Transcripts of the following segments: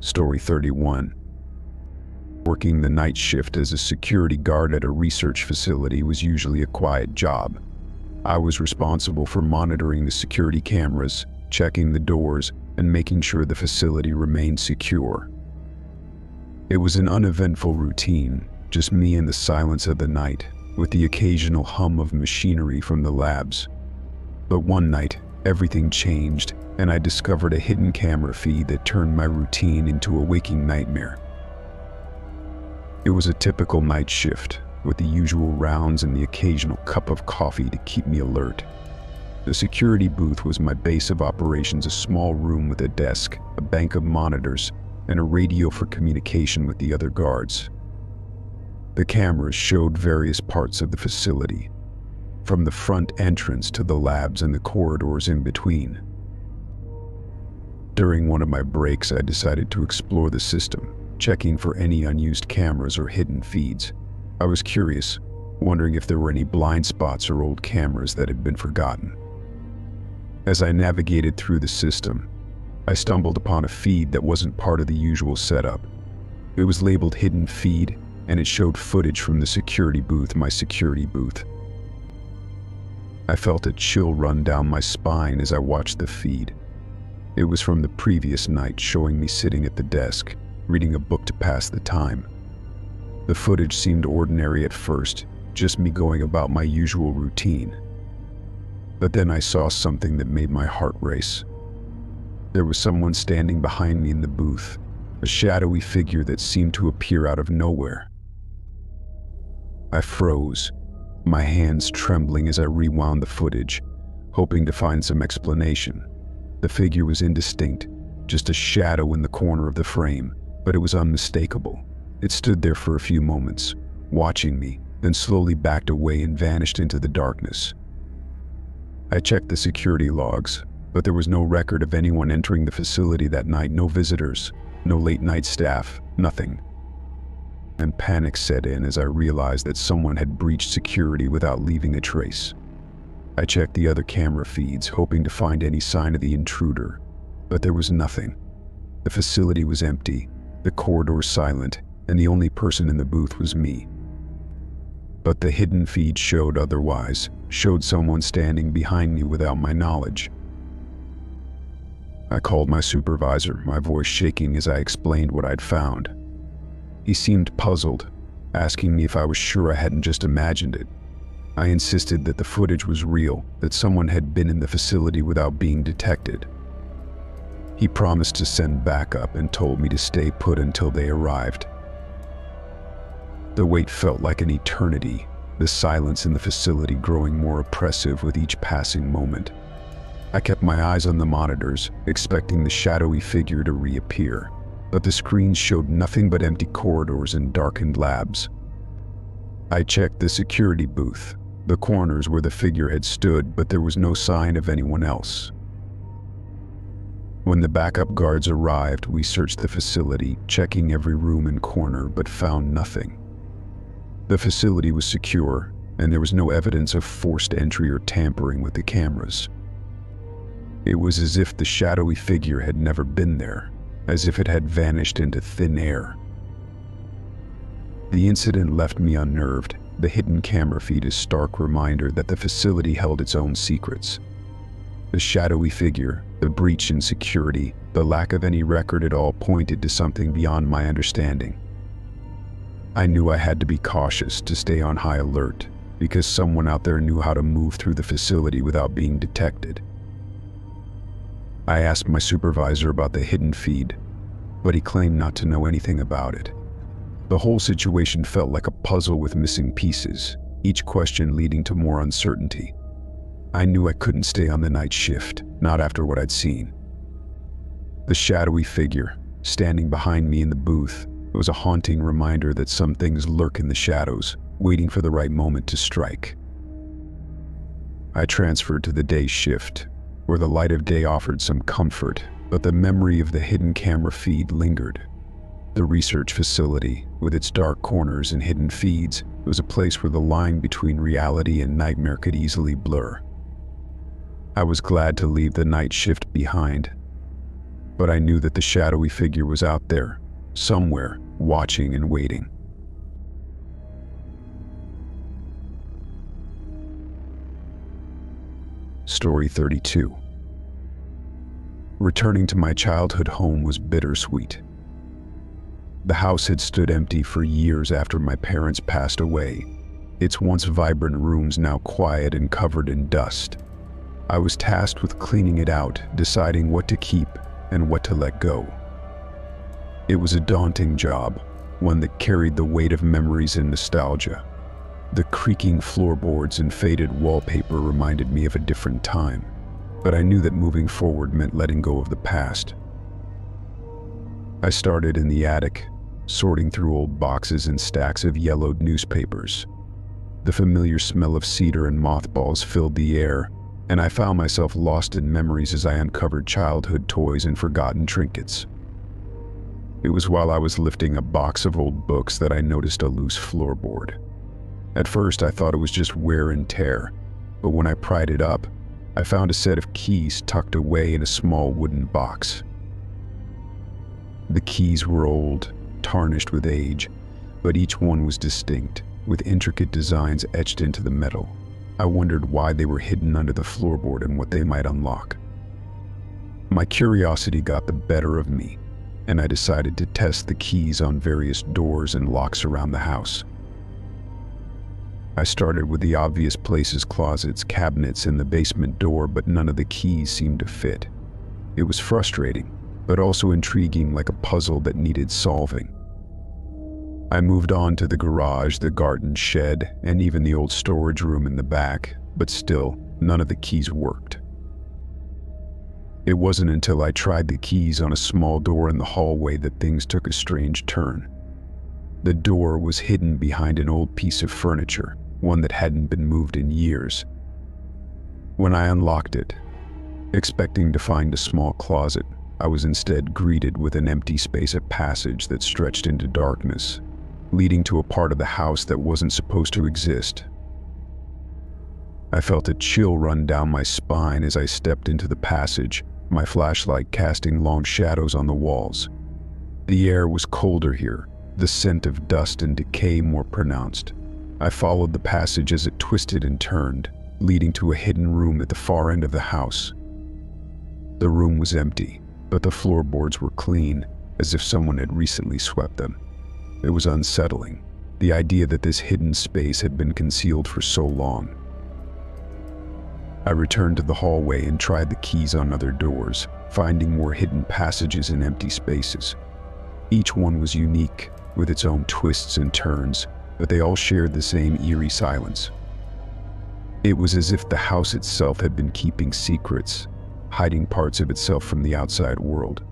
Story 31. Working the night shift as a security guard at a research facility was usually a quiet job. I was responsible for monitoring the security cameras, checking the doors, and making sure the facility remained secure. It was an uneventful routine, just me and the silence of the night, with the occasional hum of machinery from the labs. But one night, everything changed, and I discovered a hidden camera feed that turned my routine into a waking nightmare. It was a typical night shift, with the usual rounds and the occasional cup of coffee to keep me alert. The security booth was my base of operations, a small room with a desk, a bank of monitors, and a radio for communication with the other guards. The cameras showed various parts of the facility, from the front entrance to the labs and the corridors in between. During one of my breaks, I decided to explore the system, checking for any unused cameras or hidden feeds. I was curious, wondering if there were any blind spots or old cameras that had been forgotten. As I navigated through the system, I stumbled upon a feed that wasn't part of the usual setup. It was labeled Hidden Feed, and it showed footage from the security booth, my security booth. I felt a chill run down my spine as I watched the feed. It was from the previous night, showing me sitting at the desk, reading a book to pass the time. The footage seemed ordinary at first, just me going about my usual routine. But then I saw something that made my heart race. There was someone standing behind me in the booth, a shadowy figure that seemed to appear out of nowhere. I froze, my hands trembling as I rewound the footage, hoping to find some explanation. The figure was indistinct, just a shadow in the corner of the frame, but it was unmistakable. It stood there for a few moments, watching me, then slowly backed away and vanished into the darkness. I checked the security logs, but there was no record of anyone entering the facility that night, no visitors, no late-night staff, nothing. And panic set in as I realized that someone had breached security without leaving a trace. I checked the other camera feeds, hoping to find any sign of the intruder, but there was nothing. The facility was empty, the corridors silent, and the only person in the booth was me. But the hidden feed showed otherwise, showed someone standing behind me without my knowledge. I called my supervisor, my voice shaking as I explained what I'd found. He seemed puzzled, asking me if I was sure I hadn't just imagined it. I insisted that the footage was real, that someone had been in the facility without being detected. He promised to send backup and told me to stay put until they arrived. The wait felt like an eternity, the silence in the facility growing more oppressive with each passing moment. I kept my eyes on the monitors, expecting the shadowy figure to reappear, but the screens showed nothing but empty corridors and darkened labs. I checked the security booth, the corners where the figure had stood, but there was no sign of anyone else. When the backup guards arrived, we searched the facility, checking every room and corner, but found nothing. The facility was secure, and there was no evidence of forced entry or tampering with the cameras. It was as if the shadowy figure had never been there, as if it had vanished into thin air. The incident left me unnerved. The hidden camera feed is a stark reminder that the facility held its own secrets. The shadowy figure, the breach in security, the lack of any record at all pointed to something beyond my understanding. I knew I had to be cautious, to stay on high alert, because someone out there knew how to move through the facility without being detected. I asked my supervisor about the hidden feed, but he claimed not to know anything about it. The whole situation felt like a puzzle with missing pieces, each question leading to more uncertainty. I knew I couldn't stay on the night shift, not after what I'd seen. The shadowy figure, standing behind me in the booth, was a haunting reminder that some things lurk in the shadows, waiting for the right moment to strike. I transferred to the day shift, where the light of day offered some comfort, but the memory of the hidden camera feed lingered. The research facility, with its dark corners and hidden feeds, was a place where the line between reality and nightmare could easily blur. I was glad to leave the night shift behind, but I knew that the shadowy figure was out there, somewhere, watching and waiting. Story 32. Returning to my childhood home was bittersweet. The house had stood empty for years after my parents passed away, its once vibrant rooms now quiet and covered in dust. I was tasked with cleaning it out, deciding what to keep and what to let go. It was a daunting job, one that carried the weight of memories and nostalgia. The creaking floorboards and faded wallpaper reminded me of a different time, but I knew that moving forward meant letting go of the past. I started in the attic, sorting through old boxes and stacks of yellowed newspapers. The familiar smell of cedar and mothballs filled the air, and I found myself lost in memories as I uncovered childhood toys and forgotten trinkets. It was while I was lifting a box of old books that I noticed a loose floorboard. At first, I thought it was just wear and tear, but when I pried it up, I found a set of keys tucked away in a small wooden box. The keys were old, tarnished with age, but each one was distinct, with intricate designs etched into the metal. I wondered why they were hidden under the floorboard and what they might unlock. My curiosity got the better of me, and I decided to test the keys on various doors and locks around the house. I started with the obvious places: closets, cabinets, and the basement door, but none of the keys seemed to fit. It was frustrating, but also intriguing, like a puzzle that needed solving. I moved on to the garage, the garden shed, and even the old storage room in the back, but still, none of the keys worked. It wasn't until I tried the keys on a small door in the hallway that things took a strange turn. The door was hidden behind an old piece of furniture, one that hadn't been moved in years. When I unlocked it, expecting to find a small closet, I was instead greeted with an empty space, a passage that stretched into darkness, leading to a part of the house that wasn't supposed to exist. I felt a chill run down my spine as I stepped into the passage, my flashlight casting long shadows on the walls. The air was colder here, the scent of dust and decay more pronounced. I followed the passage as it twisted and turned, leading to a hidden room at the far end of the house. The room was empty, but the floorboards were clean, as if someone had recently swept them. It was unsettling, the idea that this hidden space had been concealed for so long. I returned to the hallway and tried the keys on other doors, finding more hidden passages and empty spaces. Each one was unique, with its own twists and turns, but they all shared the same eerie silence. It was as if the house itself had been keeping secrets, hiding parts of itself from the outside world.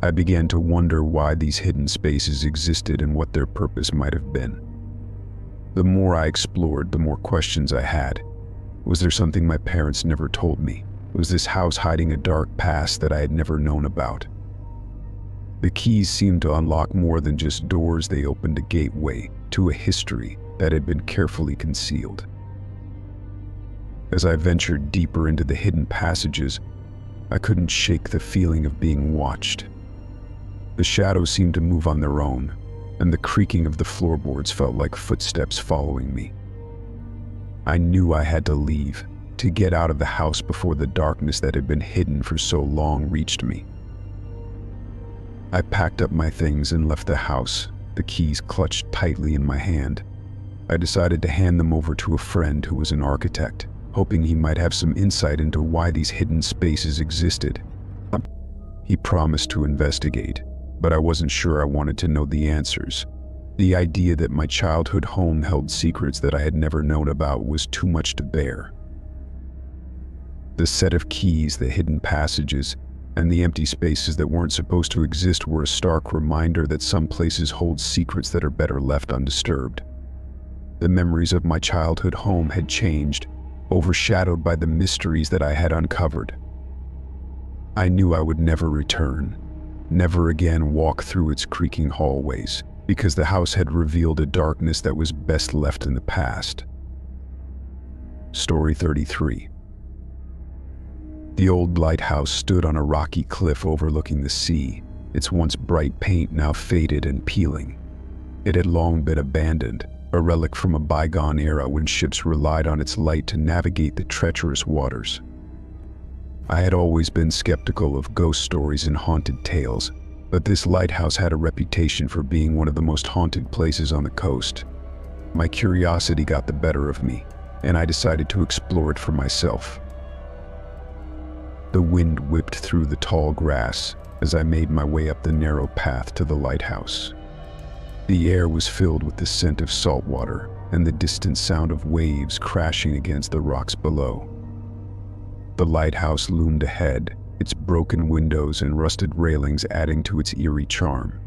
I began to wonder why these hidden spaces existed and what their purpose might have been. The more I explored, the more questions I had. Was there something my parents never told me? Was this house hiding a dark past that I had never known about? The keys seemed to unlock more than just doors. They opened a gateway to a history that had been carefully concealed. As I ventured deeper into the hidden passages, I couldn't shake the feeling of being watched. The shadows seemed to move on their own, and the creaking of the floorboards felt like footsteps following me. I knew I had to leave, to get out of the house before the darkness that had been hidden for so long reached me. I packed up my things and left the house, the keys clutched tightly in my hand. I decided to hand them over to a friend who was an architect, hoping he might have some insight into why these hidden spaces existed. He promised to investigate, but I wasn't sure I wanted to know the answers. The idea that my childhood home held secrets that I had never known about was too much to bear. The set of keys, the hidden passages, and the empty spaces that weren't supposed to exist were a stark reminder that some places hold secrets that are better left undisturbed. The memories of my childhood home had changed, overshadowed by the mysteries that I had uncovered. I knew I would never return, never again walk through its creaking hallways, because the house had revealed a darkness that was best left in the past. Story 33. The old lighthouse stood on a rocky cliff overlooking the sea, its once bright paint now faded and peeling. It had long been abandoned, a relic from a bygone era when ships relied on its light to navigate the treacherous waters. I had always been skeptical of ghost stories and haunted tales, but this lighthouse had a reputation for being one of the most haunted places on the coast. My curiosity got the better of me, and I decided to explore it for myself. The wind whipped through the tall grass as I made my way up the narrow path to the lighthouse. The air was filled with the scent of salt water and the distant sound of waves crashing against the rocks below. The lighthouse loomed ahead, its broken windows and rusted railings adding to its eerie charm.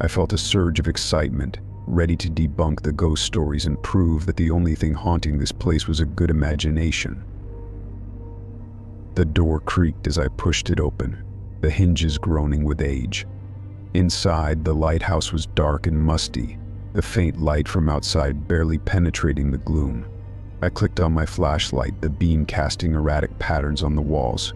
I felt a surge of excitement, ready to debunk the ghost stories and prove that the only thing haunting this place was a good imagination. The door creaked as I pushed it open, the hinges groaning with age. Inside, the lighthouse was dark and musty, the faint light from outside barely penetrating the gloom. I clicked on my flashlight, the beam casting erratic patterns on the walls.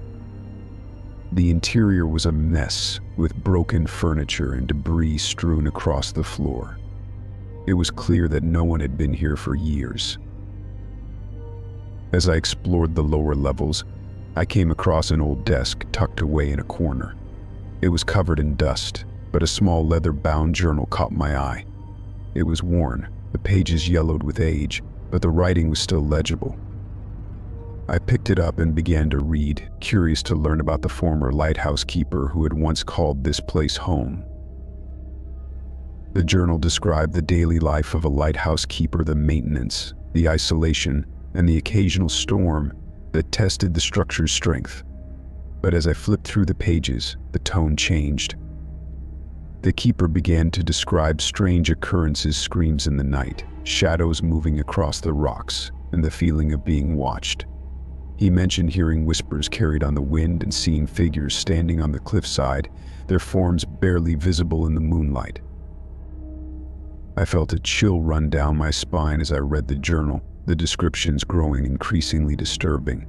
The interior was a mess, with broken furniture and debris strewn across the floor. It was clear that no one had been here for years. As I explored the lower levels, I came across an old desk tucked away in a corner. It was covered in dust, but a small leather-bound journal caught my eye. It was worn, the pages yellowed with age, but the writing was still legible. I picked it up and began to read, curious to learn about the former lighthouse keeper who had once called this place home. The journal described the daily life of a lighthouse keeper, the maintenance, the isolation, and the occasional storm that tested the structure's strength. But as I flipped through the pages, the tone changed. The keeper began to describe strange occurrences, screams in the night, shadows moving across the rocks, and the feeling of being watched. He mentioned hearing whispers carried on the wind and seeing figures standing on the cliffside, their forms barely visible in the moonlight. I felt a chill run down my spine as I read the journal, the descriptions growing increasingly disturbing.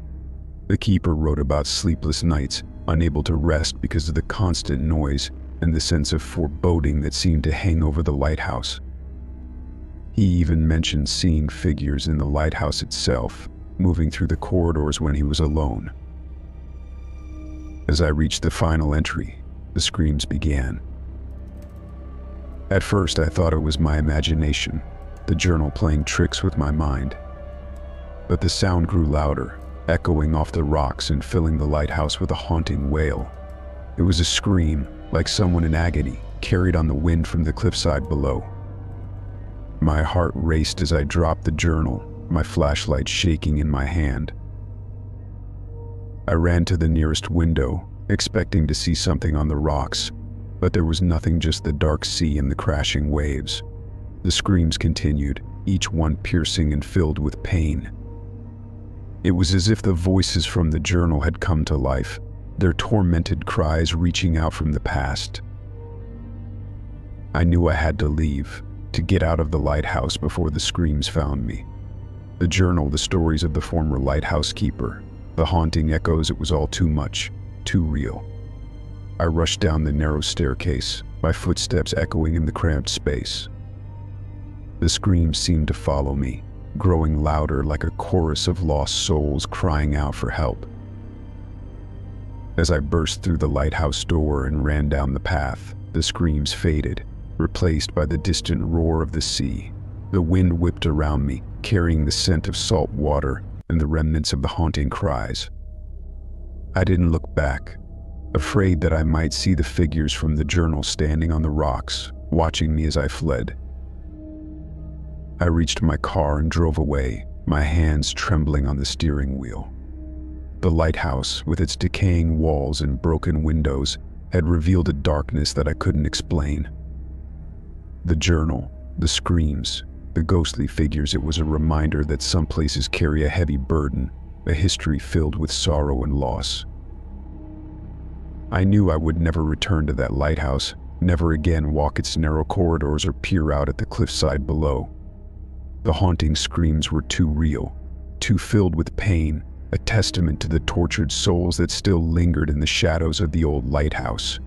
The keeper wrote about sleepless nights, unable to rest because of the constant noise and the sense of foreboding that seemed to hang over the lighthouse. He even mentioned seeing figures in the lighthouse itself, moving through the corridors when he was alone. As I reached the final entry, the screams began. At first, I thought it was my imagination, the journal playing tricks with my mind. But the sound grew louder, echoing off the rocks and filling the lighthouse with a haunting wail. It was a scream, like someone in agony, carried on the wind from the cliffside below. My heart raced as I dropped the journal, my flashlight shaking in my hand. I ran to the nearest window, expecting to see something on the rocks, but there was nothing, just the dark sea and the crashing waves. The screams continued, each one piercing and filled with pain. It was as if the voices from the journal had come to life, their tormented cries reaching out from the past. I knew I had to leave, to get out of the lighthouse before the screams found me. The journal, the stories of the former lighthouse keeper, the haunting echoes, it was all too much, too real. I rushed down the narrow staircase, my footsteps echoing in the cramped space. The screams seemed to follow me, growing louder like a chorus of lost souls crying out for help. As I burst through the lighthouse door and ran down the path, the screams faded, replaced by the distant roar of the sea. The wind whipped around me, carrying the scent of salt water and the remnants of the haunting cries. I didn't look back, afraid that I might see the figures from the journal standing on the rocks, watching me as I fled. I reached my car and drove away, my hands trembling on the steering wheel. The lighthouse, with its decaying walls and broken windows, had revealed a darkness that I couldn't explain. The journal, the screams, the ghostly figures, it was a reminder that some places carry a heavy burden, a history filled with sorrow and loss. I knew I would never return to that lighthouse, never again walk its narrow corridors or peer out at the cliffside below. The haunting screams were too real, too filled with pain, a testament to the tortured souls that still lingered in the shadows of the old lighthouse.